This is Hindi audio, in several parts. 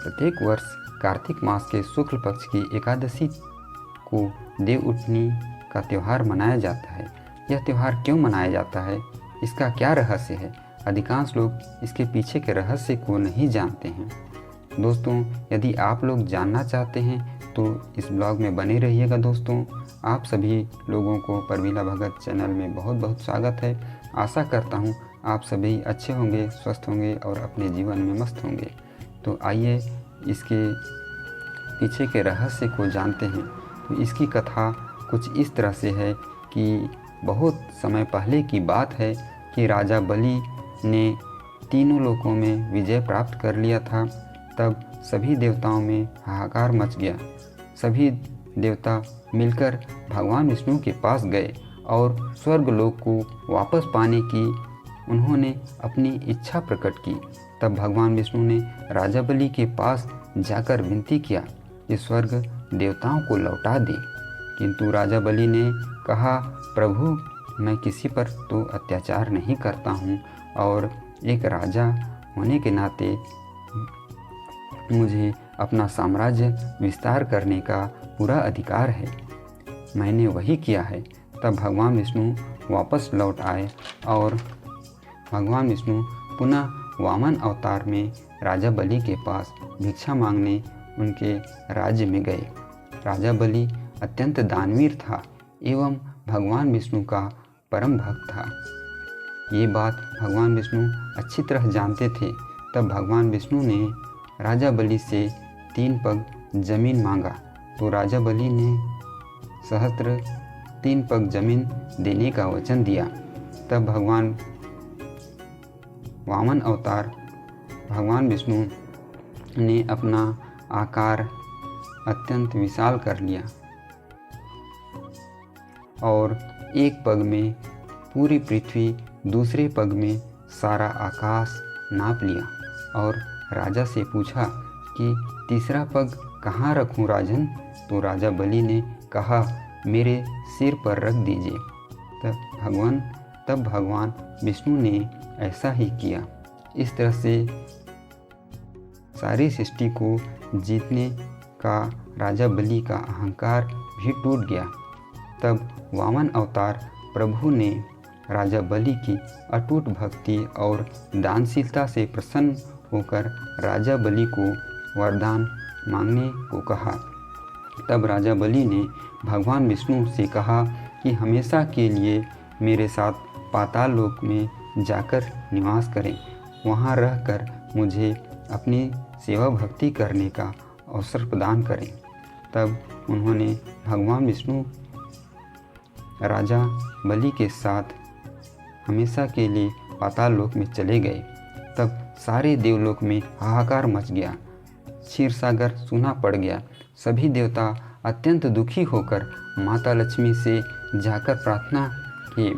प्रत्येक वर्ष कार्तिक मास के शुक्ल पक्ष की एकादशी को देव उठनी का त्यौहार मनाया जाता है। यह त्यौहार क्यों मनाया जाता है, इसका क्या रहस्य है, अधिकांश लोग इसके पीछे के रहस्य को नहीं जानते हैं। दोस्तों, यदि आप लोग जानना चाहते हैं तो इस ब्लॉग में बने रहिएगा। दोस्तों, आप सभी लोगों को परवीला भगत चैनल में बहुत बहुत स्वागत है। आशा करता हूँ आप सभी अच्छे होंगे, स्वस्थ होंगे और अपने जीवन में मस्त होंगे। तो आइए इसके पीछे के रहस्य को जानते हैं। तो इसकी कथा कुछ इस तरह से है कि बहुत समय पहले की बात है कि राजा बलि ने तीनों लोकों में विजय प्राप्त कर लिया था। तब सभी देवताओं में हाहाकार मच गया। सभी देवता मिलकर भगवान विष्णु के पास गए और स्वर्ग लोक को वापस पाने की उन्होंने अपनी इच्छा प्रकट की। तब भगवान विष्णु ने राजा बलि के पास जाकर विनती किया कि स्वर्ग देवताओं को लौटा दे। किंतु राजा बलि ने कहा, प्रभु, मैं किसी पर तो अत्याचार नहीं करता हूँ और एक राजा होने के नाते मुझे अपना साम्राज्य विस्तार करने का पूरा अधिकार है। मैंने वही किया है। तब भगवान विष्णु वापस लौट आए और भगवान विष्णु पुनः वामन अवतार में राजा बलि के पास भिक्षा मांगने उनके राज्य में गए। राजा बलि अत्यंत दानवीर था एवं भगवान विष्णु का परम भक्त था। ये बात भगवान विष्णु अच्छी तरह जानते थे। तब भगवान विष्णु ने राजा बलि से 3 पग जमीन मांगा तो राजा बलि ने सहस्त्र 3 पग जमीन देने का वचन दिया। तब भगवान वामन अवतार भगवान विष्णु ने अपना आकार अत्यंत विशाल कर लिया और एक पग में पूरी पृथ्वी, दूसरे पग में सारा आकाश नाप लिया और राजा से पूछा कि तीसरा पग कहाँ रखूं राजन। तो राजा बलि ने कहा, मेरे सिर पर रख दीजिए। तब भगवान विष्णु ने ऐसा ही किया। इस तरह से सारी सृष्टि को जीतने का राजा बलि का अहंकार भी टूट गया। तब वामन अवतार प्रभु ने राजा बलि की अटूट भक्ति और दानशीलता से प्रसन्न होकर राजा बलि को वरदान मांगने को कहा। तब राजा बलि ने भगवान विष्णु से कहा कि हमेशा के लिए मेरे साथ पाताल लोक में जाकर निवास करें, वहाँ रहकर मुझे अपनी सेवा भक्ति करने का अवसर प्रदान करें। तब उन्होंने भगवान विष्णु राजा बलि के साथ हमेशा के लिए पाताल लोक में चले गए। तब सारे देवलोक में हाहाकार मच गया। क्षीर सागर सूना पड़ गया। सभी देवता अत्यंत दुखी होकर माता लक्ष्मी से जाकर प्रार्थना की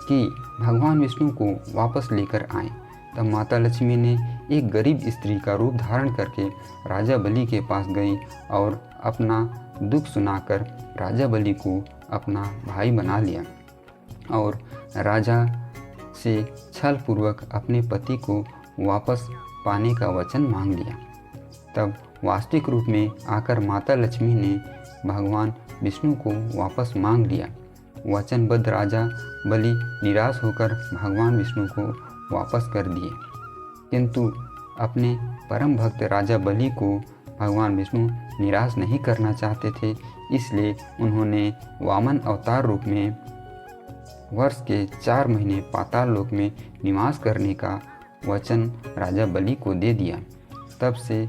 कि भगवान विष्णु को वापस लेकर आएं। तब माता लक्ष्मी ने एक गरीब स्त्री का रूप धारण करके राजा बलि के पास गई और अपना दुख सुनाकर राजा बलि को अपना भाई बना लिया और राजा से छल पूर्वक अपने पति को वापस पाने का वचन मांग लिया। तब वास्तविक रूप में आकर माता लक्ष्मी ने भगवान विष्णु को वापस मांग लिया। वचनबद्ध राजा बलि निराश होकर भगवान विष्णु को वापस कर दिए। किंतु अपने परम भक्त राजा बलि को भगवान विष्णु निराश नहीं करना चाहते थे, इसलिए उन्होंने वामन अवतार रूप में वर्ष के 4 महीने पाताल लोक में निवास करने का वचन राजा बलि को दे दिया। तब से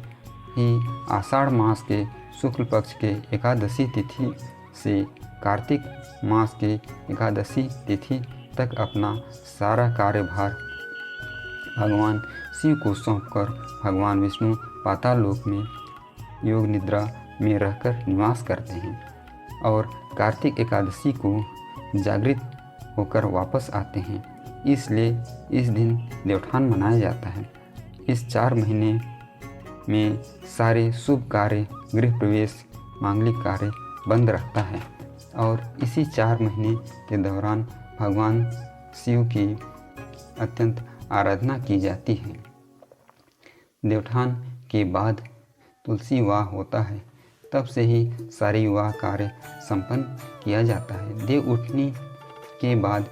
ही आषाढ़ मास के शुक्ल पक्ष के एकादशी तिथि से कार्तिक मास के एकादशी तिथि तक अपना सारा कार्यभार भगवान शिव को सौंपकर भगवान विष्णु पाताल लोक में योग निद्रा में रहकर निवास करते हैं और कार्तिक एकादशी को जागृत होकर वापस आते हैं। इसलिए इस दिन देवठान मनाया जाता है। इस 4 महीने में सारे शुभ कार्य, गृह प्रवेश, मांगलिक कार्य बंद रहता है और इसी 4 महीने के दौरान भगवान शिव की अत्यंत आराधना की जाती है। देवठान के बाद तुलसी विवाह होता है तब से ही सारे विवाह कार्य संपन्न किया जाता है। देव उठनी के बाद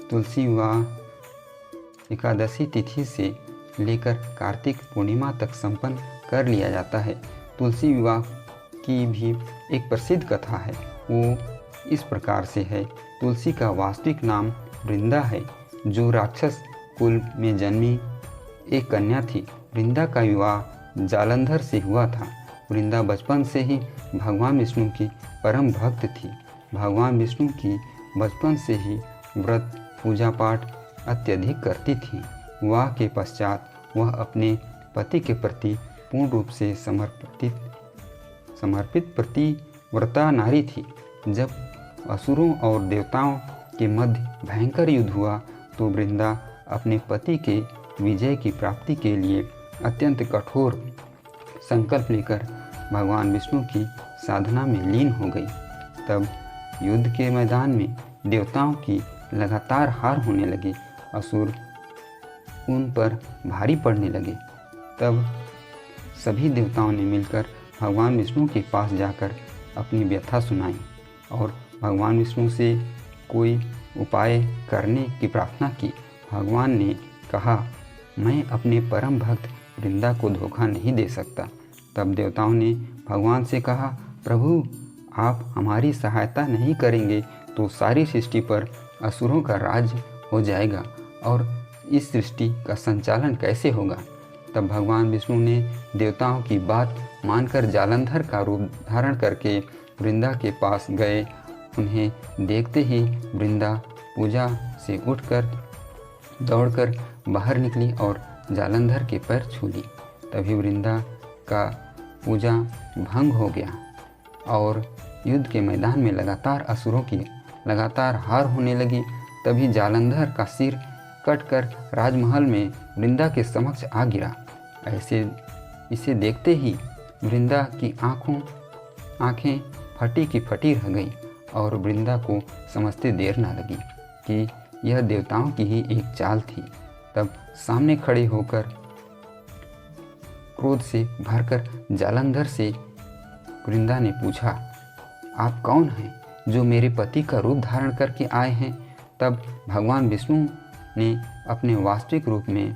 तुलसी विवाह एकादशी तिथि से लेकर कार्तिक पूर्णिमा तक संपन्न कर लिया जाता है। तुलसी विवाह की भी एक प्रसिद्ध कथा है, वो इस प्रकार से है। तुलसी का वास्तविक नाम वृंदा है, जो राक्षस कुल में जन्मी एक कन्या थी। वृंदा का विवाह जालंधर से हुआ था। वृंदा बचपन से ही भगवान विष्णु की परम भक्त थी। भगवान विष्णु की बचपन से ही व्रत पूजा पाठ अत्यधिक करती थी। विवाह के पश्चात वह अपने पति के प्रति पूर्ण रूप से समर्पित प्रतिव्रता नारी थी। जब असुरों और देवताओं के मध्य भयंकर युद्ध हुआ तो वृंदा अपने पति के विजय की प्राप्ति के लिए अत्यंत कठोर संकल्प लेकर भगवान विष्णु की साधना में लीन हो गई। तब युद्ध के मैदान में देवताओं की लगातार हार होने लगी। असुर उन पर भारी पड़ने लगे। तब सभी देवताओं ने मिलकर भगवान विष्णु के पास जाकर अपनी व्यथा सुनाई और भगवान विष्णु से कोई उपाय करने की प्रार्थना की। भगवान ने कहा, मैं अपने परम भक्त वृंदा को धोखा नहीं दे सकता। तब देवताओं ने भगवान से कहा, प्रभु आप हमारी सहायता नहीं करेंगे तो सारी सृष्टि पर असुरों का राज हो जाएगा और इस सृष्टि का संचालन कैसे होगा। तब भगवान विष्णु ने देवताओं की बात मानकर जालंधर का रूप धारण करके वृंदा के पास गए। उन्हें देखते ही वृंदा पूजा से उठकर दौड़कर बाहर निकली और जालंधर के पैर छू ली। तभी वृंदा का पूजा भंग हो गया और युद्ध के मैदान में लगातार असुरों की लगातार हार होने लगी। तभी जालंधर का सिर कटकर राजमहल में वृंदा के समक्ष आ गिरा। इसे देखते ही वृंदा की आँखें फटी की फटी रह गई और वृंदा को समझते देर न लगी कि यह देवताओं की ही एक चाल थी। तब सामने खड़े होकर क्रोध से भरकर जालंधर से वृंदा ने पूछा, आप कौन हैं जो मेरे पति का रूप धारण करके आए हैं। तब भगवान विष्णु ने अपने वास्तविक रूप में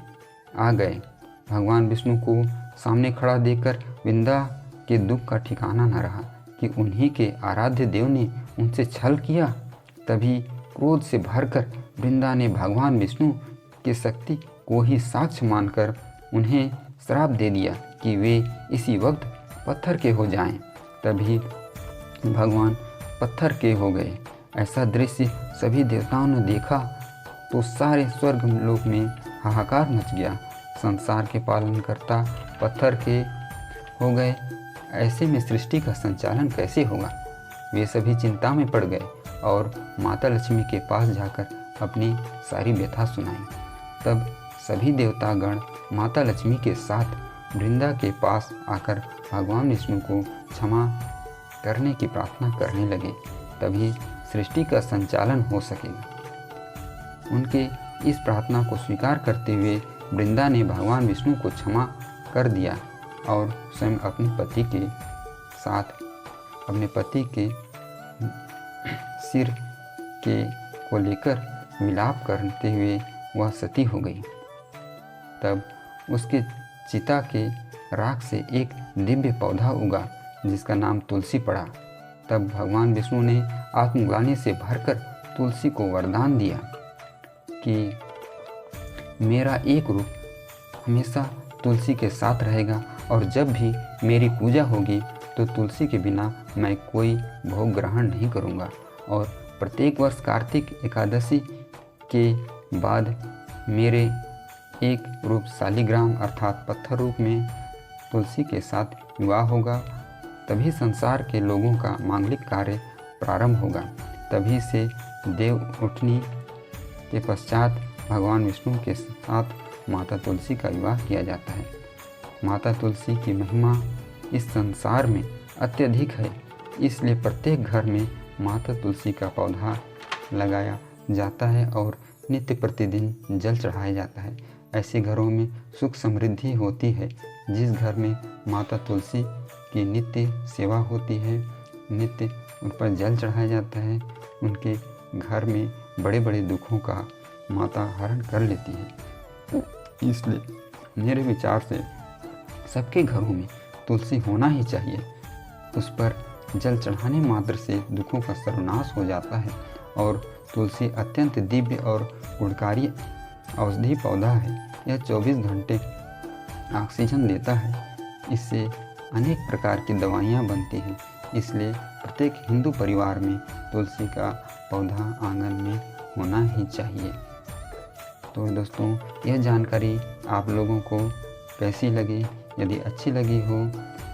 आ गए। भगवान विष्णु को सामने खड़ा देखकर वृंदा के दुख का ठिकाना न रहा कि उन्हीं के आराध्य देव ने उनसे छल किया। तभी क्रोध से भरकर वृंदा ने भगवान विष्णु की शक्ति को ही साक्ष्य मानकर उन्हें श्राप दे दिया कि वे इसी वक्त पत्थर के हो जाएं। तभी भगवान पत्थर के हो गए। ऐसा दृश्य सभी देवताओं ने देखा तो सारे स्वर्ग लोक में हाहाकार मच गया। संसार के पालनकर्ता पत्थर के हो गए, ऐसे में सृष्टि का संचालन कैसे होगा। वे सभी चिंता में पड़ गए और माता लक्ष्मी के पास जाकर अपनी सारी व्यथा सुनाई। तब सभी देवतागण माता लक्ष्मी के साथ वृंदा के पास आकर भगवान विष्णु को क्षमा करने की प्रार्थना करने लगे, तभी सृष्टि का संचालन हो सकेगा। उनके इस प्रार्थना को स्वीकार करते हुए वृंदा ने भगवान विष्णु को क्षमा कर दिया और स्वयं अपने पति के साथ अपने पति के सिर को लेकर विलाप करते हुए वह सती हो गई। तब उसके चिता के राख से एक दिव्य पौधा उगा जिसका नाम तुलसी पड़ा। तब भगवान विष्णु ने आत्मग्लानि से भरकर तुलसी को वरदान दिया कि मेरा एक रूप हमेशा तुलसी के साथ रहेगा और जब भी मेरी पूजा होगी तो तुलसी के बिना मैं कोई भोग ग्रहण नहीं करूँगा। और प्रत्येक वर्ष कार्तिक एकादशी के बाद मेरे एक रूप शालिग्राम अर्थात पत्थर रूप में तुलसी के साथ विवाह होगा। तभी संसार के लोगों का मांगलिक कार्य प्रारंभ होगा। तभी से देव उठनी के पश्चात भगवान विष्णु के साथ माता तुलसी का विवाह किया जाता है। माता तुलसी की महिमा इस संसार में अत्यधिक है, इसलिए प्रत्येक घर में माता तुलसी का पौधा लगाया जाता है और नित्य प्रतिदिन जल चढ़ाया जाता है। ऐसे घरों में सुख समृद्धि होती है। जिस घर में माता तुलसी की नित्य सेवा होती है, नित्य उन पर जल चढ़ाया जाता है। उनके घर में बड़े बड़े दुखों का माता हरण कर लेती है। इसलिए मेरे विचार से सबके घरों में तुलसी होना ही चाहिए। उस पर जल चढ़ाने मात्र से दुखों का सर्वनाश हो जाता है। और तुलसी अत्यंत दिव्य और गुणकारी औषधि पौधा है। यह 24 घंटे ऑक्सीजन देता है। इससे अनेक प्रकार की दवाइयाँ बनती हैं। इसलिए प्रत्येक हिंदू परिवार में तुलसी का पौधा आंगन में होना ही चाहिए। तो दोस्तों, यह जानकारी आप लोगों को कैसी लगी? यदि अच्छी लगी हो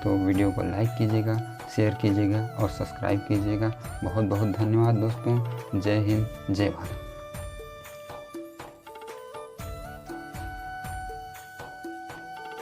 तो वीडियो को लाइक कीजिएगा, शेयर कीजिएगा और सब्सक्राइब कीजिएगा। बहुत बहुत धन्यवाद दोस्तों। जय हिंद, जय भारत।